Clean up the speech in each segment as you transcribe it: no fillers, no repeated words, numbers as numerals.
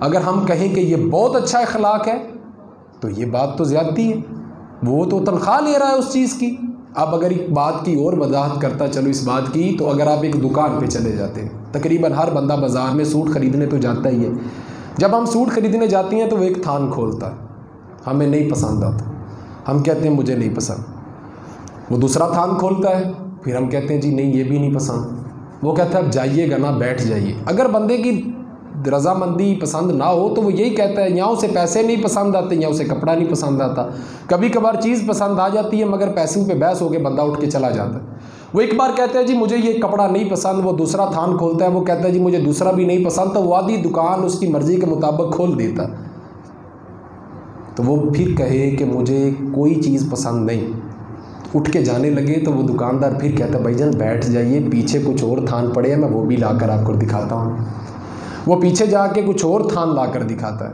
अगर हम कहें कि ये बहुत अच्छा अखलाक है तो ये बात तो ज़्यादती है, वो तो तनख्वाह ले रहा है उस चीज़ की। अब अगर एक बात की और वजाहत करता चलो इस बात की, तो अगर आप एक दुकान पे चले जाते हैं, तकरीबन हर बंदा बाज़ार में सूट ख़रीदने तो जाता ही है। जब हम सूट ख़रीदने जाती हैं तो वो एक थान खोलता है, हमें नहीं पसंद आता, हम कहते हैं मुझे नहीं पसंद। वो दूसरा थान खोलता है, फिर हम कहते हैं जी नहीं ये भी नहीं पसंद। वो कहता है अब जाइएगा ना, बैठ जाइए। अगर बंदे की रजामंदी पसंद ना हो तो वो यही कहता है, या उसे पैसे नहीं पसंद आते या उसे कपड़ा नहीं पसंद आता। कभी कभार चीज़ पसंद आ जाती है मगर पैसों पे बहस होकर बंदा उठ के चला जाता है। वो एक बार कहता है जी मुझे ये कपड़ा नहीं पसंद, वो दूसरा थान खोलता है, वो कहता है जी मुझे दूसरा भी नहीं पसंद, तो वो आधी दुकान उसकी मर्ज़ी के मुताबिक खोल देता। तो वो फिर कहे कि मुझे कोई चीज़ पसंद नहीं, उठ के जाने लगे, तो वो दुकानदार फिर कहता है भाईजान बैठ जाइए, पीछे कुछ और थान पड़े हैं, मैं वो भी लाकर आपको दिखाता हूँ। वो पीछे जाके कुछ और थान लाकर दिखाता है,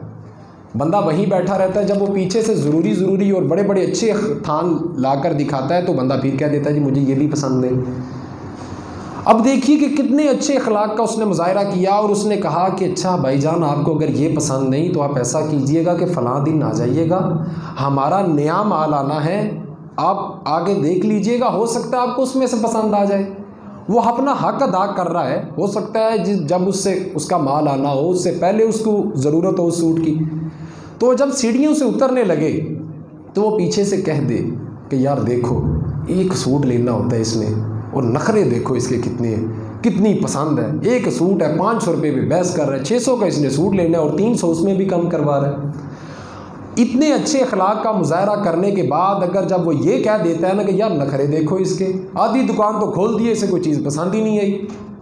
बंदा वहीं बैठा रहता है। जब वो पीछे से ज़रूरी और बड़े बड़े अच्छे थान लाकर दिखाता है तो बंदा फिर कह देता है जी मुझे ये भी पसंद है। अब देखिए कि कितने अच्छे अखलाक का उसने मुजाहरा किया, और उसने कहा कि अच्छा भाईजान आपको अगर ये पसंद नहीं तो आप ऐसा कीजिएगा कि फ़लाँ दिन आ जाइएगा, हमारा नया माल आना है, आप आगे देख लीजिएगा, हो सकता है आपको उसमें से पसंद आ जाए। वो अपना हक अदा कर रहा है, हो सकता है जब उससे उसका माल आना हो उससे पहले उसको ज़रूरत हो उस सूट की। तो जब सीढ़ियों से उतरने लगे तो वो पीछे से कह दे कि यार देखो एक सूट लेना होता है इसमें, और नखरे देखो इसके कितनी पसंद है, एक सूट है 500 रुपये पे बहस कर रहा है, 600 का इसने सूट लेना है और 300 उसमें भी कम करवा रहा है। इतने अच्छे अखलाक का मुजाहरा करने के बाद अगर जब वो ये कह देता है ना कि यार नखरे देखो इसके, आधी दुकान तो खोल दिए, इसे कोई चीज़ पसंद ही नहीं आई,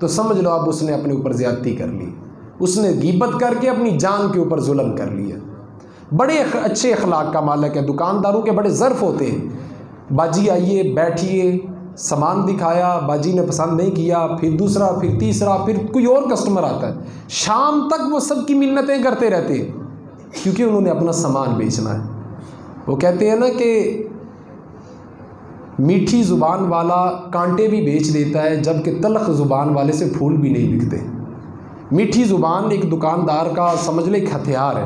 तो समझ लो अब उसने अपने ऊपर ज़्यादती कर ली, उसने गीबत करके अपनी जान के ऊपर जुल्म कर लिया। बड़े अच्छे अखलाक का मालिक है, दुकानदारों के बड़े ज़र्फ़ होते हैं। बाजी आइए बैठिए, सामान दिखाया, बाजी ने पसंद नहीं किया, फिर दूसरा, फिर तीसरा, फिर कोई और कस्टमर आता है, शाम तक वो सबकी मिन्नतें करते रहते हैं क्योंकि उन्होंने अपना सामान बेचना है। वो कहते हैं ना कि मीठी ज़ुबान वाला कांटे भी बेच देता है, जबकि तल्ख ज़ुबान वाले से फूल भी नहीं बिकते। मीठी ज़ुबान एक दुकानदार का समझ ले एक हथियार है।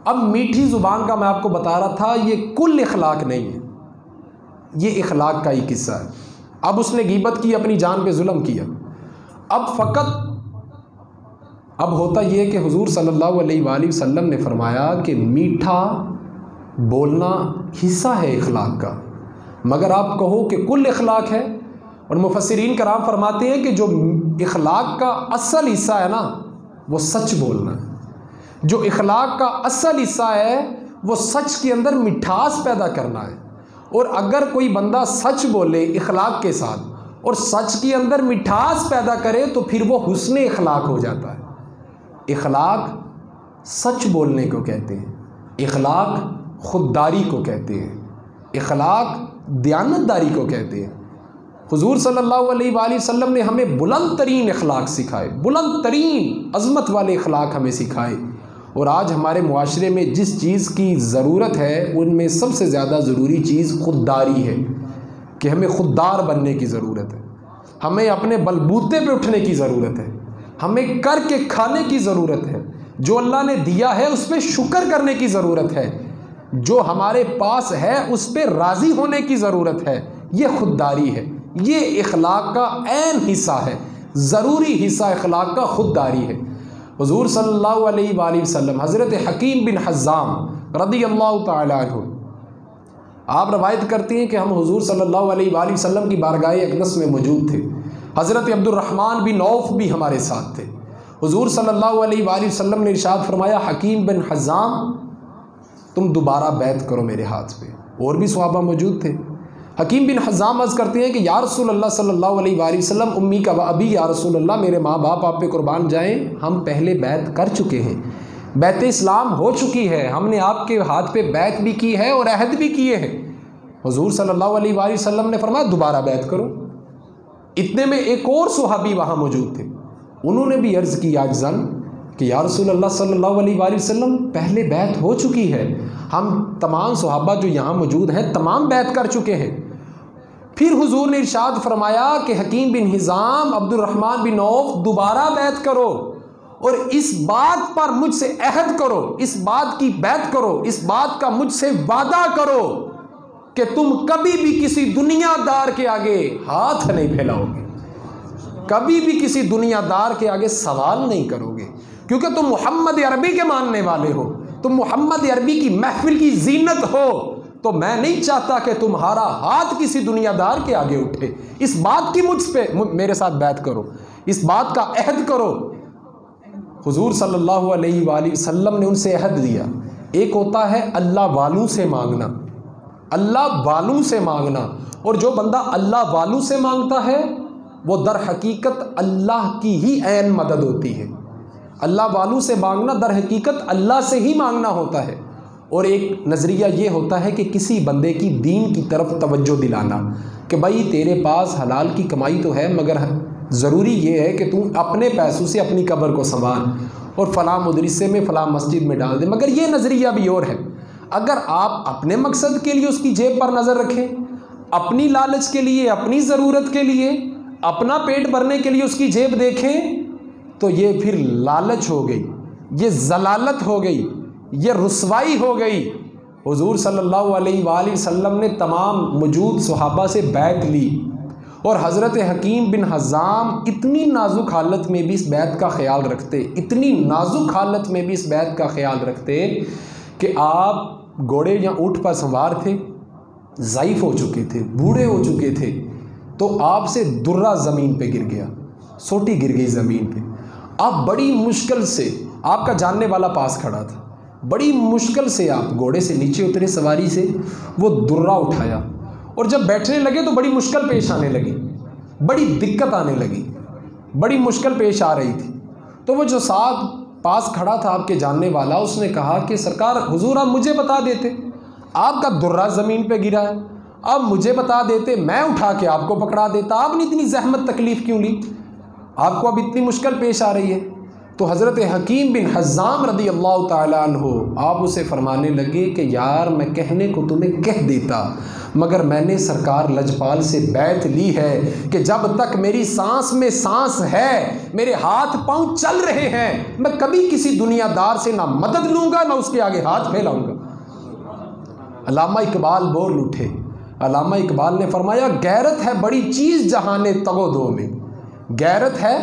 अब मीठी ज़ुबान का मैं आपको बता रहा था, ये कुल इखलाक नहीं है, ये इखलाक का ही किस्सा है। अब उसने गीबत की, अपनी जान पे जुल्म किया। अब होता ये कि हुजूर सल्लल्लाहु अलैहि वसल्लम ने फरमाया कि मीठा बोलना हिस्सा है इखलाक का, मगर आप कहो कि कुल इखलाक है। और मुफस्सिरीन कराम फरमाते हैं कि जो इखलाक का असल हिस्सा है ना वो सच बोलना है। जो इखलाक का असल हिस्सा है वो सच के अंदर मिठास पैदा करना है। और अगर कोई बंदा सच बोले इखलाक के साथ और सच के अंदर मिठास पैदा करे तो फिर वो हुस्न इखलाक हो जाता है। इखलाक सच बोलने को कहते हैं, इखलाक खुददारी को कहते हैं, इखलाक दयानतदारी को कहते हैं। हुजूर सल्लल्लाहु अलैहि वसल्लम ने हमें बुलंद तरीन इखलाक सिखाए, बुलंद तरीन अज़मत वाले इखलाक हमें सिखाए। और आज हमारे मुआशरे में जिस चीज़ की ज़रूरत है उनमें सबसे ज़्यादा ज़रूरी चीज़ खुददारी है कि हमें खुददार बनने की ज़रूरत है, हमें अपने बलबूते पे उठने की ज़रूरत है, हमें करके खाने की ज़रूरत है, जो अल्लाह ने दिया है उस पर शुक्र करने की ज़रूरत है, जो हमारे पास है उस पर राज़ी होने की ज़रूरत है। ये खुददारी है, ये इखलाक का ऐन हिस्सा है, ज़रूरी हिस्सा इखलाक का खुददारी है। हुज़ूर सल्लल्लाहु अलैहि वसल्लम हज़रत हकीम बिन हज़्ज़ाम रज़ियल्लाहु ताला अन्हु आप रवायत करती हैं कि हम हुज़ूर सल्लल्लाहु अलैहि वसल्लम की बारगाह अक़दस में मौजूद थे। हज़रत अब्दुर्रहमान बिन औफ़ भी हमारे साथ थे। हुज़ूर सल्लल्लाहु अलैहि वसल्लम ने इरशाद फरमाया, हकीम बिन हज़्ज़ाम तुम दोबारा बैत करो मेरे हाथ पे। और भी सहाबा मौजूद थे। हकीम बिन हज़्ज़ाम अर्ज़ करते हैं कि या रसूलल्लाह सल्लल्लाहु अलैहि वसल्लम उम्मी का अभी या रसूलल्लाह मेरे माँ बाप आप पे कुर्बान जाएँ, हम पहले बैत कर चुके हैं, बैत इस्लाम हो चुकी है, हमने आपके हाथ पे बैत भी की है और अहद भी किए हैं। हुज़ूर सल्लल्लाहु अलैहि वसल्लम ने फरमाया दोबारा बैत करो। इतने में एक और सुहाबी वहाँ मौजूद थे, उन्होंने भी अर्ज़ की आजज़न कि या रसूलल्लाह सल्लल्लाहु अलैहि वसल्लम पहले बैत हो चुकी है, हम तमाम सहाबा जो यहाँ मौजूद हैं तमाम बैत कर चुके हैं। फिर हुजूर ने इरशाद फरमाया कि हकीम बिन हिज़ाम अब्दुर्रहमान बिन औफ़ दोबारा बैत करो। और इस बात पर मुझसे अहद करो, इस बात की बैत करो, इस बात का मुझसे वादा करो कि तुम कभी भी किसी दुनियादार के आगे हाथ नहीं फैलाओगे, कभी भी किसी दुनियादार के आगे सवाल नहीं करोगे, क्योंकि तुम मोहम्मद अरबी के मानने वाले हो, तुम मोहम्मद अरबी की महफिल की जीनत हो। तो मैं नहीं चाहता कि तुम्हारा हाथ किसी दुनियादार के आगे उठे। इस बात की मुझ पे मेरे साथ बैत करो, इस बात का अहद करो। हुजूर सल्लल्लाहु अलैहि वसल्लम ने उनसे अहद दिया। एक होता है अल्लाह वालों से मांगना, अल्लाह वालों से मांगना, और जो बंदा अल्लाह वालों से मांगता है वो दर हकीकत अल्लाह की ही ऐन मदद होती है। अल्लाह वालों से मांगना दर हकीकत अल्लाह से ही मांगना होता है। और एक नज़रिया ये होता है कि किसी बंदे की दीन की तरफ तवज्जो दिलाना कि भाई तेरे पास हलाल की कमाई तो है, मगर ज़रूरी ये है कि तू अपने पैसों से अपनी कब्र को संभाल और फ़लाँ मदरसे में फ़लाँ मस्जिद में डाल दे। मगर ये नज़रिया भी और है। अगर आप अपने मकसद के लिए उसकी जेब पर नज़र रखें, अपनी लालच के लिए, अपनी ज़रूरत के लिए, अपना पेट भरने के लिए उसकी जेब देखें, तो ये फिर लालच हो गई, ये जलालत हो गई, ये रुसवाई हो गई। हुजूर सल्लल्लाहु अलैहि वसल्लम ने तमाम मौजूद सहाबा से बैत ली और हज़रत हकीम बिन हज़ाम इतनी नाजुक हालत में भी इस बैत का ख्याल रखते, इतनी नाजुक हालत में भी इस बैत का ख्याल रखते कि आप घोड़े या ऊँट पर सवार थे, ज़ाइफ़ हो चुके थे, बूढ़े हो चुके थे, तो आपसे दुर्रा ज़मीन पे गिर गया, सोटी गिर गई ज़मीन पे। आप बड़ी मुश्किल से, आपका जानने वाला पास खड़ा था, बड़ी मुश्किल से आप घोड़े से नीचे उतरे सवारी से, वो दुर्रा उठाया और जब बैठने लगे तो बड़ी मुश्किल पेश आने लगी, बड़ी दिक्कत आने लगी, बड़ी मुश्किल पेश आ रही थी। तो वो जो साहब पास खड़ा था आपके जानने वाला, उसने कहा कि सरकार हुजूर आप मुझे बता देते, आपका दुर्रा ज़मीन पे गिरा है, अब मुझे बता देते, मैं उठा के आपको पकड़ा देता, आपने इतनी जहमत तकलीफ़ क्यों ली, आपको अब इतनी मुश्किल पेश आ रही है। तो हज़रत हकीम बिन हज़ाम रदी अल्लाह ताला अन्हो आप उसे फरमाने लगे कि यार मैं कहने को तुम्हें कह देता, मगर मैंने सरकार लजपाल से बैत ली है कि जब तक मेरी सांस में सांस है, मेरे हाथ पांव चल रहे हैं, मैं कभी किसी दुनियादार से ना मदद लूँगा ना उसके आगे हाथ फैलाऊँगा। अल्लामा इकबाल बोल उठे। अल्लामा इकबाल ने फरमाया, गैरत है बड़ी चीज़ जहाने तगो-दो में, गैरत है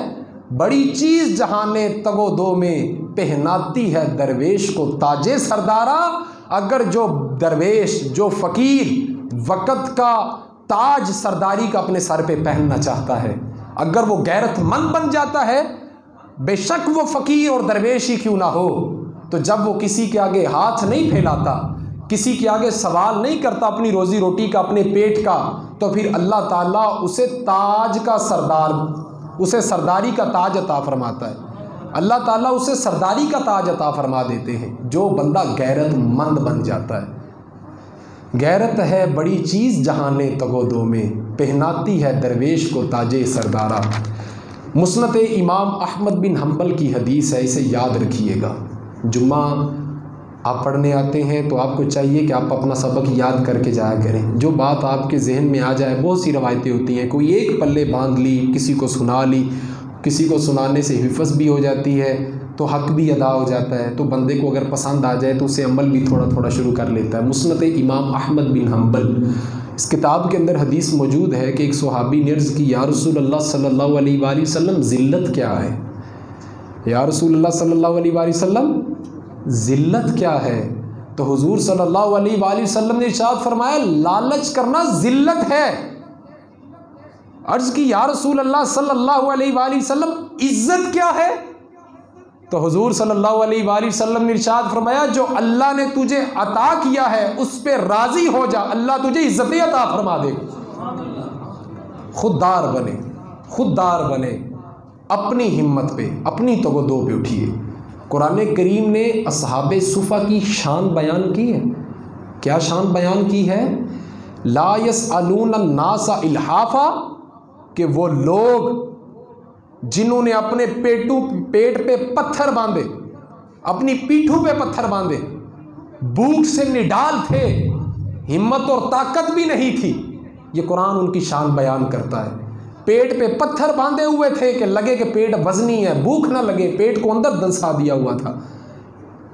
बड़ी चीज़ जहाने तगो दो में, पहनाती है दरवेश को ताजे सरदारा। अगर जो दरवेश, जो फ़कीर वक़्त का ताज सरदारी का अपने सर पे पहनना चाहता है, अगर वो गैरतमंद बन जाता है, बेशक वो फ़कीर और दरवेश ही क्यों ना हो, तो जब वो किसी के आगे हाथ नहीं फैलाता, किसी के आगे सवाल नहीं करता अपनी रोज़ी रोटी का, अपने पेट का, तो फिर अल्लाह ताला उसे ताज का सरदार, उसे सरदारी का ताज अता फरमाता है। अल्लाह ताला उसे सरदारी का ताज अता फरमा देते हैं जो बंदा गैरतमंद बन जाता है। गैरत है बड़ी चीज़ जहाने तगो-दो में, पहनाती है दरवेश को ताजे सरदारा। मुस्नद इमाम अहमद बिन हम्बल की हदीस है, इसे याद रखिएगा। जुम्मा आप पढ़ने आते हैं तो आपको चाहिए कि आप अपना सबक याद करके जाया करें। जो बात आपके जहन में आ जाए, बहुत सी रवायतें होती हैं, कोई एक पल्ले बांध ली, किसी को सुना ली, किसी को सुनाने से हिफ्ज़ भी हो जाती है तो हक़ भी अदा हो जाता है, तो बंदे को अगर पसंद आ जाए तो उसे अमल भी थोड़ा थोड़ा शुरू कर लेता है। मुस्नद इमाम अहमद बिन हम्बल, इस किताब के अंदर हदीस मौजूद है कि एक सहाबी ने अर्ज़ की, या रसूलल्लाह सल्लल्लाहु अलैहि वसल्लम ज़िल्लत क्या है, या रसूलल्लाह सल्लल्लाहु अलैहि वसल्लम ज़िल्लत क्या है। तो हुजूर सल्लल्लाहु अलैहि वसल्लम ने इरशाद फरमाया, लालच करना ज़िल्लत है। अर्ज़ की, या रसूल अल्लाह सल्लल्लाहु अलैहि वसल्लम इज़्ज़त क्या है। तो हुजूर सल्लल्लाहु अलैहि वसल्लम ने इरशाद फरमाया, जो अल्लाह ने तुझे अता किया है उस पे राज़ी हो जा, अल्लाह तुझे इज़्ज़तें अता फरमा देगा। खुददार बने, खुददार बने, अपनी हिम्मत पे, अपनी तगो-दो पे उठिए। कुरान करीम ने असहाबे सुफ़ा की शान बयान की है। क्या शान बयान की है? ला यसअलून अन्नासा इल्हाफ़ा, कि वो लोग जिन्होंने अपने पेट पे पत्थर बांधे, अपनी पीठों पे पत्थर बांधे, भूख से निडाल थे, हिम्मत और ताकत भी नहीं थी। ये कुरान उनकी शान बयान करता है। पेट पे पत्थर बांधे हुए थे कि लगे कि पेट वजनी है, भूख ना लगे, पेट को अंदर दंसा दिया हुआ था।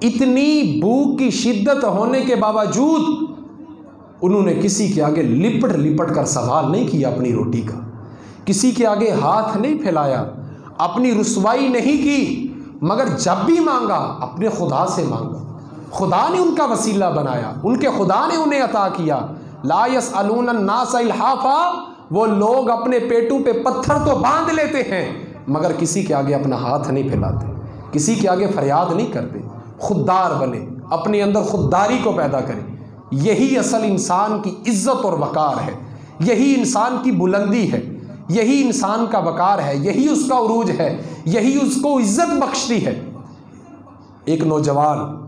इतनी भूख की शिद्दत होने के बावजूद उन्होंने किसी के आगे लिपट लिपट कर सवाल नहीं किया अपनी रोटी का, किसी के आगे हाथ नहीं फैलाया, अपनी रुसवाई नहीं की, मगर जब भी मांगा अपने खुदा से मांगा। खुदा ने उनका वसीला बनाया, उनके खुदा ने उन्हें अता किया। ला यसअलून अन्नास इल्हाफा, वो लोग अपने पेटों पे पत्थर तो बांध लेते हैं मगर किसी के आगे अपना हाथ नहीं फैलाते, किसी के आगे फरियाद नहीं करते। खुददार बने, अपने अंदर खुददारी को पैदा करें। यही असल इंसान की इज्जत और वकार है, यही इंसान की बुलंदी है, यही इंसान का वकार है, यही उसका उरूज है, यही उसको इज्जत बख्शती है। एक नौजवान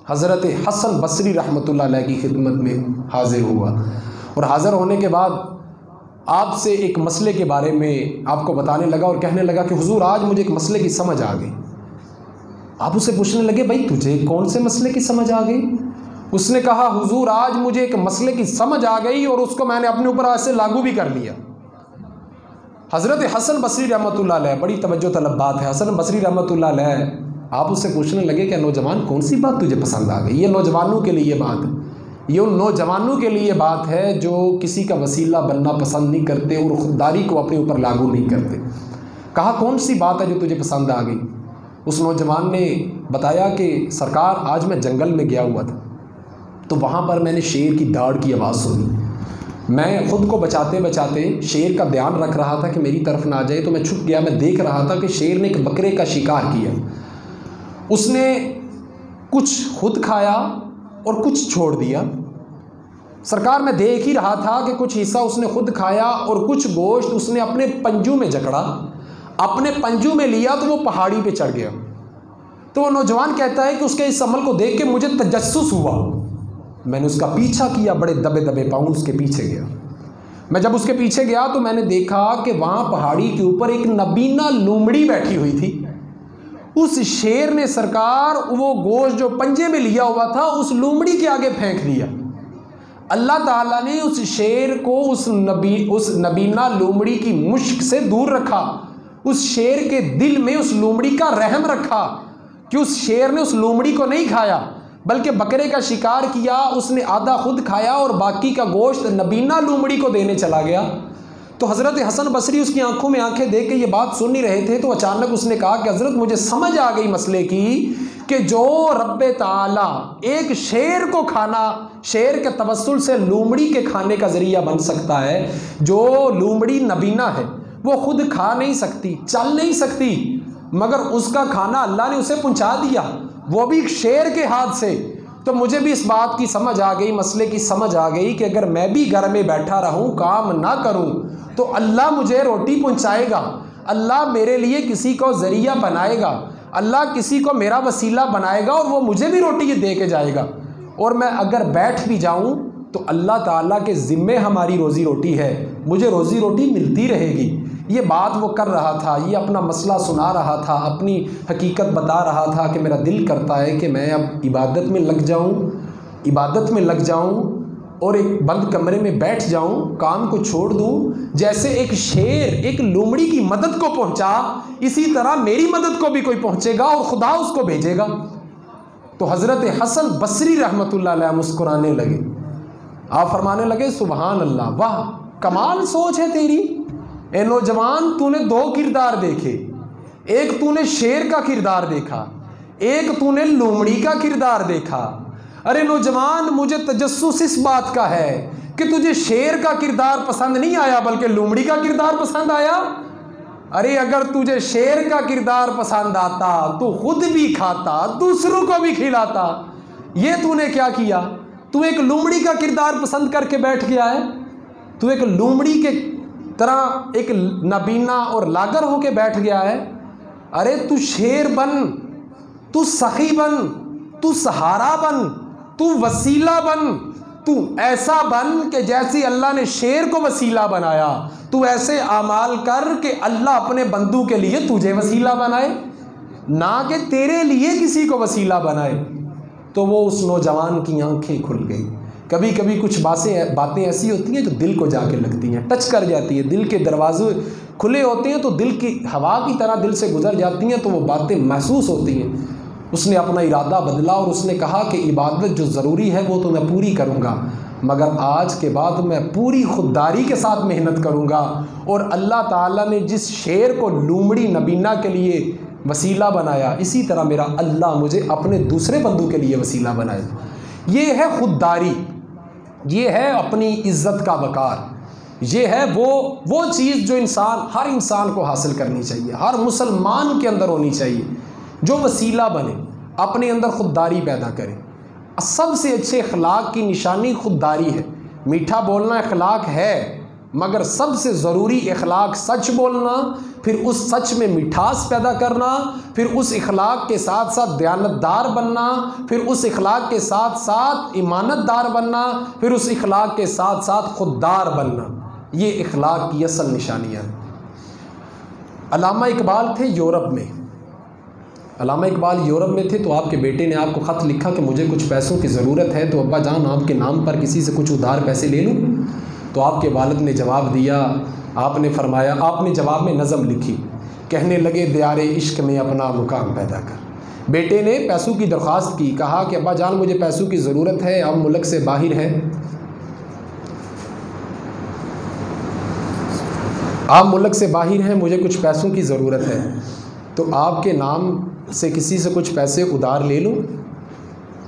हज़रत हसन बसरी रहमतुल्लाह अलैह की खिदमत में हाजिर हुआ और हाज़िर होने के बाद आपसे एक मसले के बारे में आपको बताने लगा और कहने लगा कि हुजूर आज मुझे एक मसले की समझ आ गई। आप उससे पूछने लगे भाई तुझे कौन से मसले की समझ आ गई? उसने कहा हुजूर आज मुझे एक मसले की समझ आ गई और उसको मैंने अपने ऊपर ऐसे लागू भी कर लिया। हज़रत हसन बसरी रहमतुल्लाह अलैह, बड़ी तवज्जो तलब बात है, हसन बसरी रहमतुल्लाह अलैह आप उससे पूछने लगे कि नौजवान कौन सी बात तुझे पसंद आ गई? ये नौजवानों के लिए ये बात है, ये उन नौजवानों के लिए बात है जो किसी का वसीला बनना पसंद नहीं करते और खुददारी को अपने ऊपर लागू नहीं करते। कहा कौन सी बात है जो तुझे पसंद आ गई? उस नौजवान ने बताया कि सरकार आज मैं जंगल में गया हुआ था तो वहाँ पर मैंने शेर की दाड़ की आवाज़ सुनी। मैं ख़ुद को बचाते बचाते शेर का ध्यान रख रहा था कि मेरी तरफ ना आ जाए, तो मैं छुप गया। मैं देख रहा था कि शेर ने एक बकरे का शिकार किया, उसने कुछ खुद खाया और कुछ छोड़ दिया। सरकार मैं देख ही रहा था कि कुछ हिस्सा उसने खुद खाया और कुछ गोश्त उसने अपने पंजू में जकड़ा, अपने पंजू में लिया तो वो पहाड़ी पे चढ़ गया। तो वो नौजवान कहता है कि उसके इस अमल को देख के मुझे तजस्सुस हुआ, मैंने उसका पीछा किया, बड़े दबे दबे पाँव उसके पीछे गया। मैं जब उसके पीछे गया तो मैंने देखा कि वहाँ पहाड़ी के ऊपर एक नबीना लोमड़ी बैठी हुई थी। उस शेर ने सरकार वो गोश्त जो पंजे में लिया हुआ था उस लोमड़ी के आगे फेंक दिया। अल्लाह ताला ने उस शेर को उस नबीना लोमड़ी की मुश्क से दूर रखा। उस शेर के दिल में उस लोमड़ी का रहम रखा कि उस शेर ने उस लोमड़ी को नहीं खाया बल्कि बकरे का शिकार किया, उसने आधा खुद खाया और बाकी का गोश्त नबीना लोमड़ी को देने चला गया। तो हज़रत हसन बसरी उसकी आंखों में आंखें दे के ये बात सुन नहीं रहे थे, तो अचानक उसने कहा कि हज़रत मुझे समझ आ गई मसले की कि जो रब्बे ताला एक शेर को खाना, शेर के तवस्सुल से लोमड़ी के खाने का ज़रिया बन सकता है। जो लोमड़ी नबीना है वो खुद खा नहीं सकती, चल नहीं सकती, मगर उसका खाना अल्लाह ने उसे पहुंचा दिया, वो भी शेर के हाथ से। तो मुझे भी इस बात की समझ आ गई, मसले की समझ आ गई कि अगर मैं भी घर में बैठा रहूं, काम ना करूं, तो अल्लाह मुझे रोटी पहुंचाएगा, अल्लाह मेरे लिए किसी को ज़रिया बनाएगा, अल्लाह किसी को मेरा वसीला बनाएगा और वो मुझे भी रोटी दे के जाएगा। और मैं अगर बैठ भी जाऊं तो अल्लाह ताला के ज़िम्मे हमारी रोज़ी रोटी है, मुझे रोज़ी रोटी मिलती रहेगी। ये बात वो कर रहा था, ये अपना मसला सुना रहा था, अपनी हकीकत बता रहा था कि मेरा दिल करता है कि मैं अब इबादत में लग जाऊं और एक बंद कमरे में बैठ जाऊं, काम को छोड़ दूं। जैसे एक शेर एक लोमड़ी की मदद को पहुंचा, इसी तरह मेरी मदद को भी कोई पहुंचेगा और खुदा उसको भेजेगा। तो हज़रत हसन बसरी रहमतुल्लाह अलैह मुस्कुराने लगे। आप फरमाने लगे सुभान अल्लाह, वाह कमाल सोच है तेरी। ए नौजवान, तूने दो किरदार देखे, एक तूने शेर का किरदार देखा, एक तूने लोमड़ी का किरदार देखा। अरे नौजवान, मुझे तजस्सुस इस बात का है कि तुझे शेर का किरदार पसंद नहीं आया बल्कि लोमड़ी का किरदार पसंद आया। अरे अगर तुझे शेर का किरदार पसंद आता तो खुद भी खाता, दूसरों को भी खिलाता। ये तूने क्या किया? तू एक लोमड़ी का किरदार पसंद करके बैठ गया है। तू एक लोमड़ी के तरह एक नबीना और लागर होके बैठ गया है। अरे तू शेर बन, तू सखी बन, तू सहारा बन, तू वसीला बन, तू ऐसा बन कि जैसे अल्लाह ने शेर को वसीला बनाया, तू ऐसे आमाल कर कि अल्लाह अपने बंदू के लिए तुझे वसीला बनाए, ना कि तेरे लिए किसी को वसीला बनाए। तो वो उस नौजवान की आंखें खुल गई कभी कभी कुछ बातें ऐसी होती हैं जो दिल को जाके लगती हैं, टच कर जाती है, दिल के दरवाजे खुले होते हैं तो दिल की हवा की तरह दिल से गुजर जाती हैं, तो वो बातें महसूस होती हैं। उसने अपना इरादा बदला और उसने कहा कि इबादत जो ज़रूरी है वो तो मैं पूरी करूँगा, मगर आज के बाद मैं पूरी खुददारी के साथ मेहनत करूँगा। और अल्लाह ताला ने जिस शेर को लूमड़ी नबीना के लिए वसीला बनाया, इसी तरह मेरा अल्लाह मुझे अपने दूसरे बंदू के लिए वसीला बनाए। ये है खुददारी, ये है अपनी इज़्ज़त का वक़ार, ये है वो चीज़ जो हर इंसान को हासिल करनी चाहिए, हर मुसलमान के अंदर होनी चाहिए, जो वसीला बने, अपने अंदर खुददारी पैदा करे। सबसे अच्छे अखलाक की निशानी खुददारी है। मीठा बोलना अखलाक है, मगर सबसे ज़रूरी अखलाक सच बोलना, फिर उस सच में मिठास पैदा करना, फिर उस अखलाक के साथ साथ दयानतदार बनना, फिर उस अखलाक के साथ साथ ईमानतदार बनना, फिर उस अखलाक के साथ साथ खुददार बनना। ये अखलाक की असल निशानियाँ हैं। अल्लामा इकबाल थे यूरोप में, अल्लामा इकबाल यूरोप में थे तो आपके बेटे ने आपको ख़त लिखा कि मुझे कुछ पैसों की ज़रूरत है, तो अब्बा जान आपके नाम पर किसी से कुछ उधार पैसे ले लूँ? तो आपके वालिद ने जवाब दिया, आपने फरमाया, आपने जवाब में नज़म लिखी, कहने लगे दियारे इश्क में अपना मुकाम पैदा कर। बेटे ने पैसों की दरख्वास्त की, कहा कि अब्बा जान मुझे पैसों की ज़रूरत है, आप मुल्क से बाहर हैं, आप मुल्क से बाहर हैं, मुझे कुछ पैसों की ज़रूरत है, तो आपके नाम से किसी से कुछ पैसे उधार ले लूँ?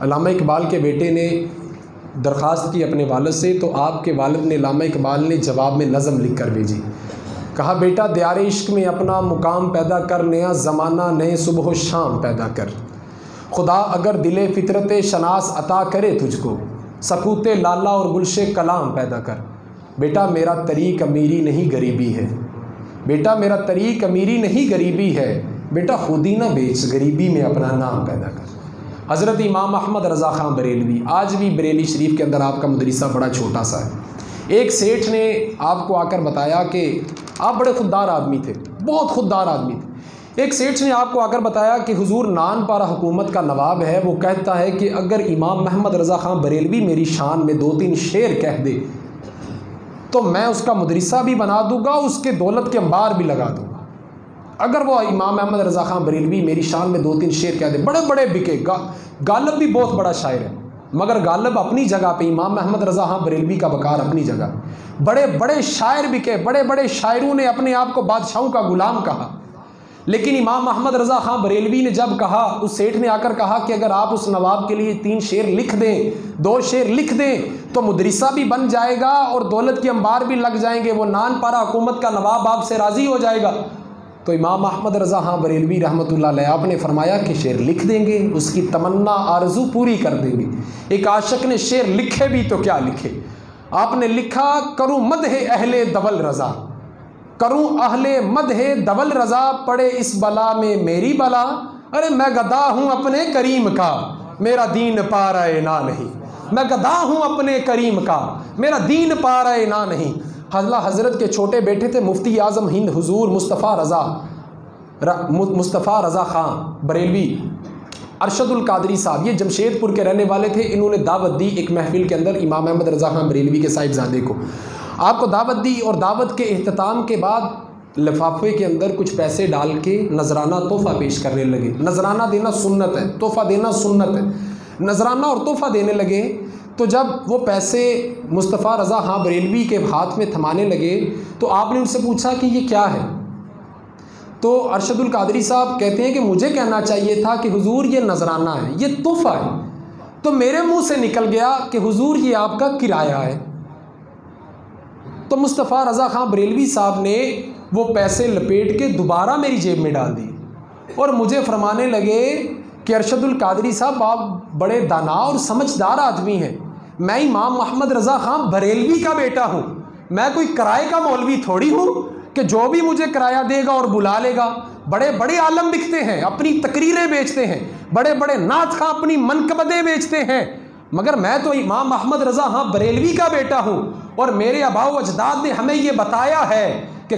अल्लामा इकबाल के बेटे ने दरख्वास्त की अपने वालिद से, तो आपके वालिद ने, अल्लामा इकबाल ने जवाब में नज़म लिख कर भेजी, कहा बेटा दियारे इश्क में अपना मुकाम पैदा कर, नया ज़माना नए सुबह शाम पैदा कर। खुदा अगर दिले फितरत शनास अता करे तुझको, सकूते लाला और गुलशे कलाम पैदा कर। बेटा मेरा तरीक अमीरी नहीं गरीबी है, बेटा मेरा तरीक अमीरी नहीं गरीबी है, बेटा खुद ही ना बेच गरीबी में अपना नाम पैदा कर। हज़रत इमाम अहमद रज़ा ख़ान बरेलवी, आज भी बरेली शरीफ के अंदर आपका मदरसा बड़ा छोटा सा है। एक सेठ ने आपको आकर बताया कि आप बड़े खुददार आदमी थे, बहुत खुददार आदमी थे। एक सेठ ने आपको आकर बताया कि हुजूर नानपारा हुकूमत का नवाब है, वो कहता है कि अगर इमाम अहमद रज़ा ख़ान बरेलवी मेरी शान में 2-3 शेर कह दे तो मैं उसका मदरसा भी बना दूंगा, उसके दौलत के अंबार भी लगा दूंगा। अगर वो इमाम अहमद रज़ा ख़ान बरेलवी मेरी शान में 2-3 शेर कह दे, बड़े बड़े बिके। गालिब भी बहुत बड़ा शायर है, मगर गालिब अपनी जगह पे, इमाम अहमद रज़ा ख़ान बरेलवी का वक़ार अपनी जगह। बड़े बड़े शायर बिके, बड़े बड़े शायरों ने अपने आप को बादशाहों का गुलाम कहा, लेकिन इमाम अहमद रज़ा ख़ान बरेलवी ने जब कहा, उस सेठ ने आकर कहा कि अगर आप उस नवाब के लिए 3 शेर लिख दें, 2 शेर लिख दें, तो मदरसा भी बन जाएगा और दौलत के अंबार भी लग जाएंगे, वो नानपारा हुकूमत का नवाब आपसे राज़ी हो जाएगा। तो इमाम अहमद रज़ा ख़ान बरेलवी रहमतुल्लाह अलैह आपने फरमाया कि शेर लिख देंगे, उसकी तमन्ना आरज़ू पूरी कर देंगे। एक आशिक ने शेर लिखे भी तो क्या लिखे, आपने लिखा, करूँ मदहे अहले दवल रज़ा, करूँ अहले मदहे दवल रज़ा, पड़े इस बला में मेरी बला, अरे मैं गदा हूँ अपने करीम का, मेरा दीन पा रहे ना नहीं, मैं गदा हूँ अपने करीम का, मेरा दीन पा रहे ना नहीं। हज़रत के छोटे बेटे थे मुफ्ती आज़म हिंद हुजूर मुस्तफ़ा रज़ा ख़ान बरेलवी अरशदुल कादरी साहब, ये जमशेदपुर के रहने वाले थे। इन्होंने दावत दी एक महफिल के अंदर इमाम अहमद रज़ा ख़ान बरेलवी के साहिबजादे को, आपको दावत दी, और दावत के एहतताम के बाद लिफाफे के अंदर कुछ पैसे डाल के नजराना तोहफ़ा पेश करने लगे। नजराना देना सुन्नत है, तोहफ़ा देना सुन्नत है, नजराना और तोहफ़ा देने लगे। तो जब वो पैसे मुस्तफ़ा रज़ा ख़ान बरेलवी के हाथ में थमाने लगे तो आपने उनसे पूछा कि ये क्या है? तो अरशदुल कादरी साहब कहते हैं कि मुझे कहना चाहिए था कि हुजूर ये नजराना है, ये तोहफ़ा है, तो मेरे मुंह से निकल गया कि हुजूर ये आपका किराया है। तो मुस्तफ़ा रज़ा ख़ान बरेलवी साहब ने वो पैसे लपेट के दोबारा मेरी जेब में डाल दिए और मुझे फरमाने लगे कि अरशदुल कादरी साहब आप बड़े दाना और समझदार आदमी हैं, मैं इमाम अहमद रज़ा ख़ान बरेलवी का बेटा हूँ, मैं कोई किराए का मौलवी थोड़ी हूँ कि जो भी मुझे किराया देगा और बुला लेगा। बड़े बड़े आलम बिकते हैं, अपनी तकरीरें बेचते हैं, बड़े बड़े नात खां अपनी मनकबतें बेचते हैं, मगर मैं तो इमाम अहमद रज़ा ख़ान बरेलवी का बेटा हूँ और मेरे आबाओ अजदाद ने हमें ये बताया है कि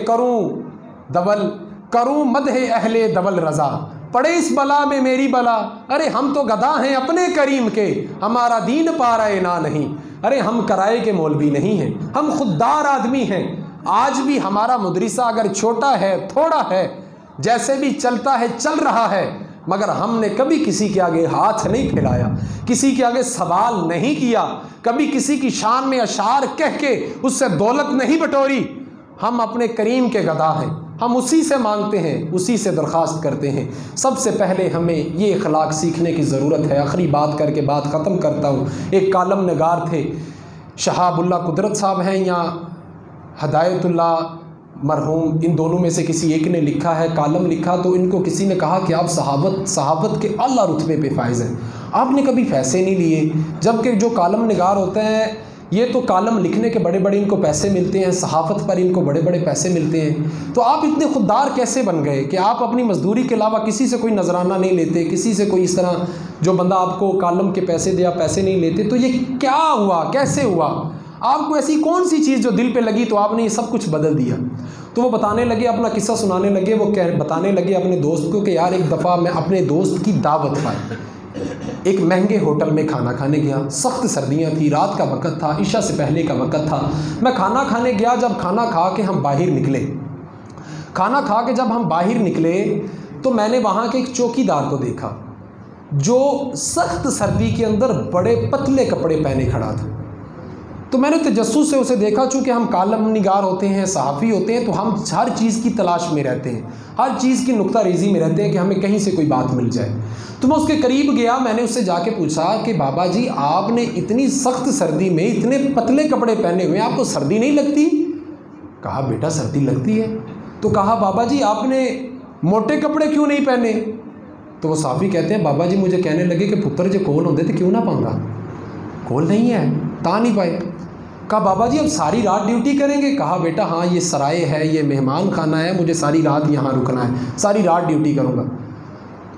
करूँ मदहे अहले दवल रज़ा, पड़े इस बला में मेरी बला, अरे हम तो गदा हैं अपने करीम के, हमारा दीन पा रहे ना नहीं। अरे हम किराए के मौलवी नहीं हैं, हम खुददार आदमी हैं। आज भी हमारा मदरसा अगर छोटा है, थोड़ा है, जैसे भी चलता है चल रहा है, मगर हमने कभी किसी के आगे हाथ नहीं फैलाया, किसी के आगे सवाल नहीं किया, कभी किसी की शान में अशार कह के उससे दौलत नहीं बटोरी। हम अपने करीम के गदा हैं, हम उसी से मांगते हैं, उसी से दरख्वास्त करते हैं। सबसे पहले हमें ये अखलाक सीखने की ज़रूरत है। आखिरी बात करके बात ख़त्म करता हूँ। एक कालम नगार थे, शहाबुल्ला कुदरत साहब हैं या हदायतुल्ला मरहूम, इन दोनों में से किसी एक ने लिखा है, कालम लिखा। तो इनको किसी ने कहा कि आप सहाबत के आला रुतबे पे फाइज़ हैं, आपने कभी पैसे नहीं लिए, जबकि जो कालम निगार होते हैं ये तो कालम लिखने के बड़े बड़े इनको पैसे मिलते हैं, सहाफ़त पर इनको बड़े बड़े पैसे मिलते हैं। तो आप इतने खुददार कैसे बन गए कि आप अपनी मजदूरी के अलावा किसी से कोई नजराना नहीं लेते, किसी से कोई इस तरह जो बंदा आपको कालम के पैसे दे आप पैसे नहीं लेते? तो ये क्या हुआ, कैसे हुआ? आपको ऐसी कौन सी चीज़ जो दिल पे लगी तो आपने ये सब कुछ बदल दिया? तो वो बताने लगे, अपना किस्सा सुनाने लगे। वो बताने लगे अपने दोस्त को कि यार एक दफ़ा मैं अपने दोस्त की दावत पर एक महंगे होटल में खाना खाने गया। सख्त सर्दियाँ थी, रात का वक़्त था, इशा से पहले का वक़्त था। मैं खाना खाने गया। जब खाना खा के हम बाहर निकले, खाना खा के जब हम बाहर निकले तो मैंने वहाँ के एक चौकीदार को देखा जो सख्त सर्दी के अंदर बड़े पतले कपड़े पहने खड़ा था। तो मैंने तजस्सुस से उसे देखा। चूँकि हम कालम निगार होते हैं, सहाफ़ी होते हैं, तो हम हर चीज़ की तलाश में रहते हैं, हर चीज़ की नुक्ता रेज़ी में रहते हैं कि हमें कहीं से कोई बात मिल जाए। तो मैं उसके करीब गया, मैंने उससे जाके पूछा कि बाबा जी आपने इतनी सख्त सर्दी में इतने पतले कपड़े पहने हुए, आपको सर्दी नहीं लगती? कहा बेटा सर्दी लगती है। तो कहा बाबा जी आपने मोटे कपड़े क्यों नहीं पहने? तो वो साफ़ी कहते हैं बाबा जी मुझे कहने लगे कि पुत्र जो कोल होते तो क्यों ना पाऊँगा, कोल नहीं है ता नहीं पाए। कहा बाबा जी अब सारी रात ड्यूटी करेंगे? कहा बेटा हाँ ये सराय है, ये मेहमान खाना है, मुझे सारी रात यहाँ रुकना है, सारी रात ड्यूटी करूँगा।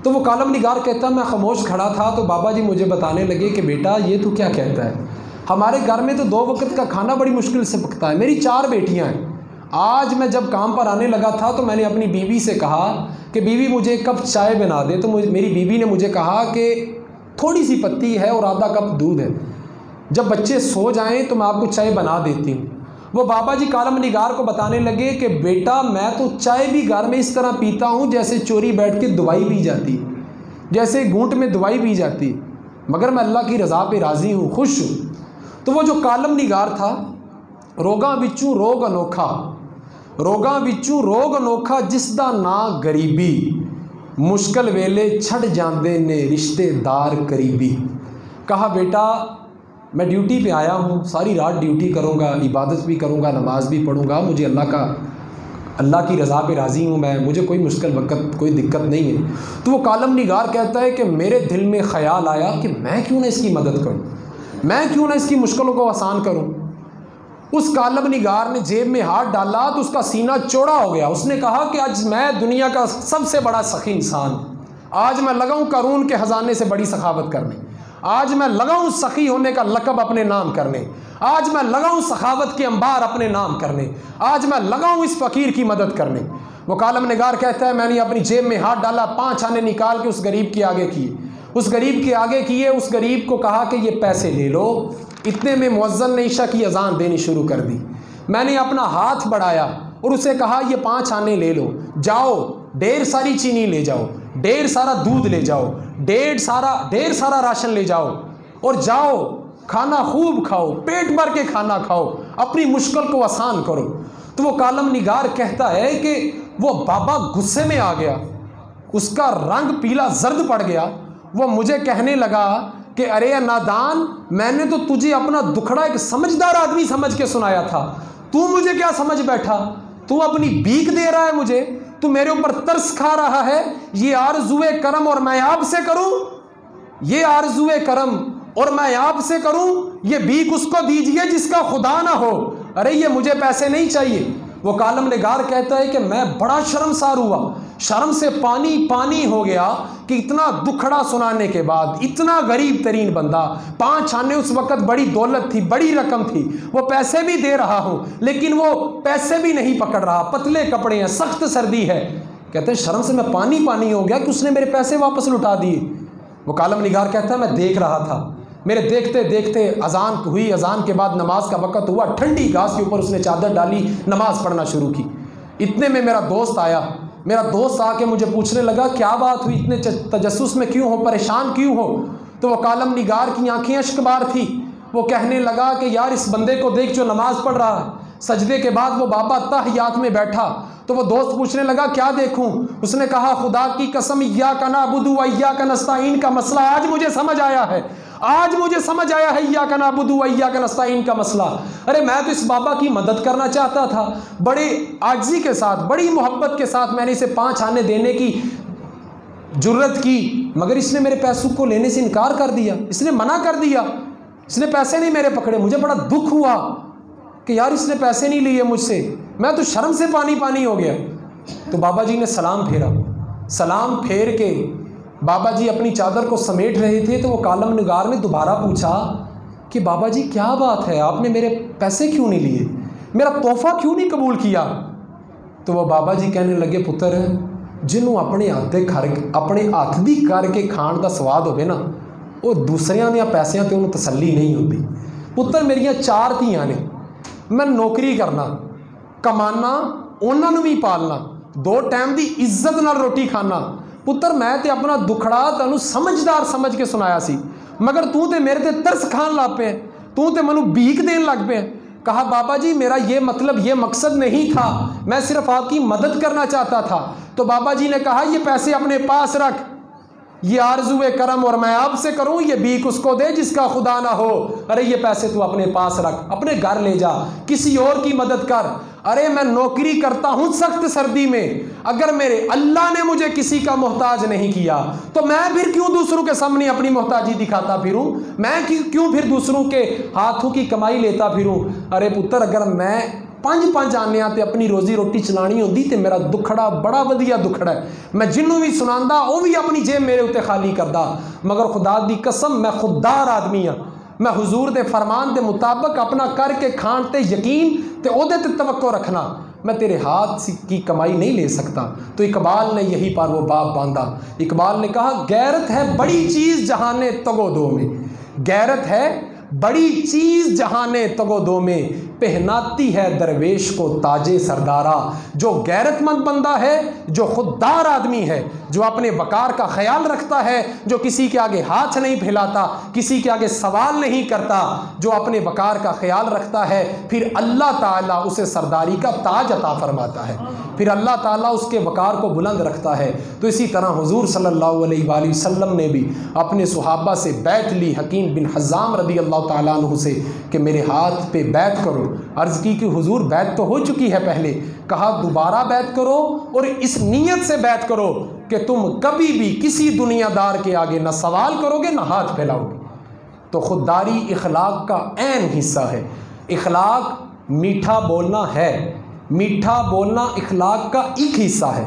तो वो कालम निगार कहता मैं खामोश खड़ा था। तो बाबा जी मुझे बताने लगे कि बेटा ये तू क्या कहता है, हमारे घर में तो 2 वक्त का खाना बड़ी मुश्किल से पकता है, मेरी 4 बेटियाँ हैं। आज मैं जब काम पर आने लगा था तो मैंने अपनी बीवी से कहा कि बीवी मुझे एक कप चाय बना दे। तो मेरी बीवी ने मुझे कहा कि थोड़ी सी पत्ती है और आधा कप दूध है, जब बच्चे सो जाएं तो मैं आपको चाय बना देती हूँ। वो बाबा जी कालम निगार को बताने लगे कि बेटा मैं तो चाय भी घर में इस तरह पीता हूँ जैसे चोरी बैठ के दवाई पी जाती, जैसे घूंट में दवाई पी जाती, मगर मैं अल्लाह की रज़ा पे राज़ी हूँ, खुश हूँ। तो वो जो कालम निगार था, रोगा बिच्चू रोग अनोखा, रोगा बिच्चू रोग अनोखा जिसदा ना गरीबी, मुश्किल वेले छड़ जांदे ने रिश्तेदार करीबी। कहा बेटा मैं ड्यूटी पे आया हूँ, सारी रात ड्यूटी करूँगा, इबादत भी करूँगा, नमाज भी पढ़ूँगा, मुझे अल्लाह की रज़ा पे राज़ी हूँ मैं, मुझे कोई मुश्किल वक़्त कोई दिक्कत नहीं है। तो वो कालम निगार कहता है कि मेरे दिल में ख़याल आया कि मैं क्यों ना इसकी मदद करूँ, मैं क्यों ना इसकी मुश्किलों को आसान करूँ। उस कालम निगार ने जेब में हाथ डाला तो उसका सीना चौड़ा हो गया। उसने कहा कि आज मैं दुनिया का सबसे बड़ा सखी इंसान, आज मैं लगा हूँ कारून के ख़जाने से बड़ी सखावत करने, आज मैं लगा हूँ सखी होने का लक़ब अपने नाम करने, आज मैं लगा हूँ सखावत के अंबार अपने नाम करने, आज मैं लगा हूँ इस फ़कीर की मदद करने। वो कालम निगार कहता है मैंने अपनी जेब में हाथ डाला, 5 आने निकाल के उस गरीब के आगे किए, उस गरीब के आगे किए, उस गरीब को कहा कि ये पैसे ले लो। इतने में मुअज्जिन ने इशा की अजान देनी शुरू कर दी। मैंने अपना हाथ बढ़ाया और उसे कहा ये 5 आने ले लो, जाओ ढेर सारी चीनी ले जाओ, ढेर सारा दूध ले जाओ, ढेर सारा राशन ले जाओ और जाओ खाना खूब खाओ, पेट भर के खाना खाओ, अपनी मुश्किल को आसान करो। तो वो कालम निगार कहता है कि वो बाबा गुस्से में आ गया, उसका रंग पीला जर्द पड़ गया। वो मुझे कहने लगा कि अरे नादान, मैंने तो तुझे अपना दुखड़ा एक समझदार आदमी समझ के सुनाया था, तू मुझे क्या समझ बैठा, तू अपनी भीख दे रहा है मुझे, तू मेरे ऊपर तरस खा रहा है। ये आरज़ुए करम और मैं आपसे करूं, ये आरज़ुए करम और मैं आपसे करूं, ये भीख उसको दीजिए जिसका खुदा ना हो। अरे ये मुझे पैसे नहीं चाहिए। वो कालम निगार कहता है कि मैं बड़ा शर्मसार हुआ, शर्म से पानी पानी हो गया कि इतना दुखड़ा सुनाने के बाद इतना गरीब तरीन बंदा, 5 आने उस वक़्त बड़ी दौलत थी, बड़ी रकम थी, वो पैसे भी दे रहा हूँ लेकिन वो पैसे भी नहीं पकड़ रहा, पतले कपड़े हैं, सख्त सर्दी है। कहते हैं शर्म से मैं पानी पानी हो गया कि उसने मेरे पैसे वापस लुटा दिए। वो कालम निगार कहता है मैं देख रहा था, मेरे देखते देखते अजान हुई, अजान के बाद नमाज का वक़्त हुआ, ठंडी घास के ऊपर उसने चादर डाली, नमाज पढ़ना शुरू की। इतने में मेरा दोस्त आया। मेरा दोस्त आके मुझे पूछने लगा क्या बात हुई, इतने तजस्सुस में क्यों हो, परेशान क्यों हो? तो वो कालम निगार की आंखें अश्कबार थी। वो कहने लगा कि यार इस बंदे को देख जो नमाज पढ़ रहा है। सजदे के बाद वो बाबा तहियात में बैठा। तो वो दोस्त पूछने लगा क्या देखूं? उसने कहा खुदा की कसम इय्याका नअबुदु व इय्याका नस्तईन का मसला आज मुझे समझ आया है। आज मुझे समझ आया है इय्याका नअबुदु व इय्याका नस्तईन का मसला। अरे मैं तो इस बाबा की मदद करना चाहता था, बड़े आजिज़ी के साथ, बड़ी मोहब्बत के साथ मैंने इसे 5 आने देने की जुर्रत की, मगर इसने मेरे पैसों को लेने से इनकार कर दिया, इसने मना कर दिया, इसने पैसे नहीं मेरे पकड़े। मुझे बड़ा दुख हुआ कि यार इसने पैसे नहीं लिए मुझसे, मैं तो शर्म से पानी पानी हो गया। तो बाबा जी ने सलाम फेरा। सलाम फेर के बाबा जी अपनी चादर को समेट रहे थे तो वो कालम निगार ने दोबारा पूछा कि बाबा जी क्या बात है, आपने मेरे पैसे क्यों नहीं लिए, मेरा तोहफा क्यों नहीं कबूल किया? तो वो बाबा जी कहने लगे पुत्र जिन्हों अपने हथ दी करके खाण का स्वाद होवे ना, वो दूसरियां दे पैसों ते उन्हें तसल्ली नहीं होती। पुत्र मेरियां 4 धीआं ने, मैं नौकरी करना, कमाना, उन्होंने भी पालना, 2 टाइम की इज्जत नाल रोटी खाना। पुत्र मैं तो अपना दुखड़ा तैनूं समझदार समझ के सुनाया सी, मगर तू तो मेरे ते तरस खान लग पे, तू तो मैनू भीख देन लग पे। कहा बाबा जी मेरा ये मतलब, ये मकसद नहीं था, मैं सिर्फ आपकी मदद करना चाहता था। तो बाबा जी ने कहा ये पैसे अपने पास रख, ये आरज़ुए करम और मैं आपसे करूं, ये भीख उसको दे जिसका खुदा ना हो। अरे ये पैसे तू अपने पास रख, अपने घर ले जा, किसी और की मदद कर। अरे मैं नौकरी करता हूं सख्त सर्दी में, अगर मेरे अल्लाह ने मुझे किसी का मोहताज नहीं किया तो मैं फिर क्यों दूसरों के सामने अपनी मोहताजी दिखाता फिरूं? मैं क्यों फिर दूसरों के हाथों की कमाई लेता फिरूं? अरे पुत्र अगर मैं 5 आनियां ते अपनी रोजी रोटी चलानी होंदी ते मेरा दुखड़ा बड़ा वधिया दुखड़ा है, मैं जिन्हों भी सुनांदा वो भी अपनी जेब मेरे उत्ते खाली करदा। मगर खुदा दी कसम मैं खुददार आदमी हाँ, मैं हुजूर दे फरमान के मुताबिक अपना करके खान ते यकीन ते ओदे ते तवक्को रखना, मैं तेरे हाथ की कमाई नहीं ले सकता। तो इकबाल ने यही पर वो बाप बांधा। इकबाल ने कहा गैरत है बड़ी चीज़ जहाने तगो दो में, गैरत है बड़ी चीज़ जहाने तगो दो में, पहनाती है दरवेश को ताजे सरदारा। जो गैरतमंद बंदा है, जो खुददार आदमी है, जो अपने वकार का ख्याल रखता है, जो किसी के आगे हाथ नहीं फैलाता, किसी के आगे सवाल नहीं करता, जो अपने वकार का ख्याल रखता है, फिर अल्लाह ताला उसे सरदारी का ताज अता फरमाता है, फिर अल्लाह ताला उसके वकार को बुलंद रखता है। तो इसी तरह हुजूर सल्लल्लाहु अलैहि वसल्लम ने भी अपने सुहाबा से बैत ली, हकीम बिन हज़ाम रदी अल्लाह ताला अन्हु से, कि मेरे हाथ पे बैत करो। अर्ज़ की कि हुजूर बैत तो हो चुकी है पहले, कहा दोबारा बैत करो और इस नीयत से बैत करो कि तुम कभी भी किसी दुनियादार के आगे ना सवाल करोगे ना हाथ फैलाओगे। तो खुददारी इखलाक का ऐन हिस्सा है। इखलाक मीठा बोलना है, मीठा बोलना इखलाक का एक हिस्सा है,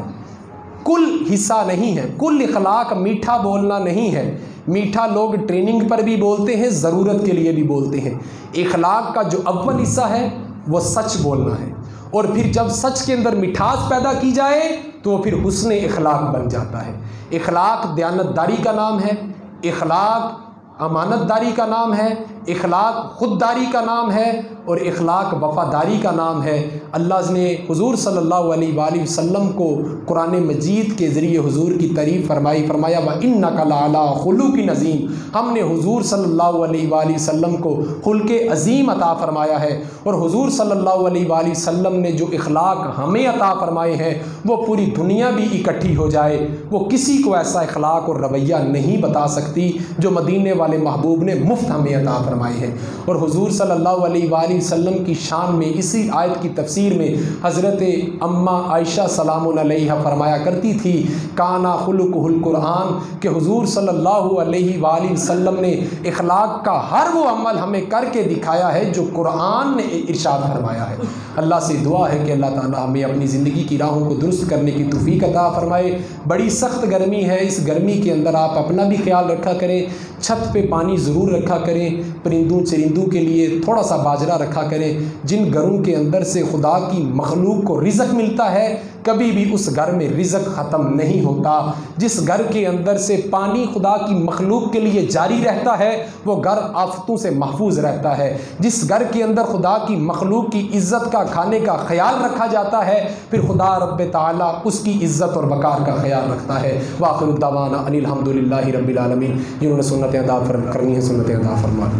कुल हिस्सा नहीं है। कुल इखलाक मीठा बोलना नहीं है। मीठा लोग ट्रेनिंग पर भी बोलते हैं, ज़रूरत के लिए भी बोलते हैं। इखलाक का जो अव्वल हिस्सा है वो सच बोलना है, और फिर जब सच के अंदर मिठास पैदा की जाए तो वो फिर हुस्न इखलाक बन जाता है। इखलाक दयानतदारी का नाम है, इखलाक अमानतदारी का नाम है, इखलाक खुददारी का नाम है, और इखलाक वफ़ादारी का नाम है। अल्लाह ने हुजूर सल्लल्लाहु अलैहि वसल्लम को कुरान मजीद के ज़रिए हुजूर की तारीफ़ फरमाई, फरमाया व इन्नका लअला खुलुक़िन अज़ीम। हमने हुजूर सल्लल्लाहु अलैहि वसल्लम को खुल्क़े अज़ीम अता फरमाया है, और हुजूर सल्लल्लाहु अलैहि वसल्लम ने जो इखलाक हमें अता फरमाए हैं वो पूरी दुनिया भी इकट्ठी हो जाए, वो किसी को ऐसा इखलाक और रवैया नहीं बता सकती जो मदीने वाले महबूब ने मुफ्त हमें अता फरमाए हैं। और हुजूर सल्लल्लाहु अलैहि वसल्लम की शान में इसी आयत की तफसीर में हज़रत अम्मा आयशा सलामुन अलैहा फरमाया करती थी, काना खुलुकुहुल कुरान, कि हुजूर सल्लल्लाहु अलैहि वसल्लम ने इखलाक का हर वो अमल हमें करके दिखाया है जो कुरान ने इरशाद फरमाया है। अल्लाह से दुआ है कि अल्लाह ताला हमें अपनी ज़िंदगी की राहों को दुरुस्त करने की तौफीक अता फरमाए। बड़ी सख्त गर्मी है, इस गर्मी के अंदर आप अपना भी ख्याल रखा करें, छत छत पे पानी ज़रूर रखा करें, परिंदों चरिंदों के लिए थोड़ा सा बाजरा रखा करें। जिन घरों के अंदर से खुदा की मखलूक को रिज़्क मिलता है, कभी भी उस घर में रिज़्क ख़त्म नहीं होता। जिस घर के अंदर से पानी खुदा की मखलूक के लिए जारी रहता है, वो घर आफतों से महफूज रहता है। जिस घर के अंदर खुदा की मखलूक की इज़्ज़त का, खाने का ख्याल रखा जाता है, फिर खुदा रब्बे ताला उसकी इज़्ज़त और वक़ार का ख्याल रखता है। वाखिरु दावाना अनिल हम्दुलिल्लाहि रब्बिल आलमीन। जिन्होंने सुन्नतें अदा करनी है, सुन्नतें अदा फरमा।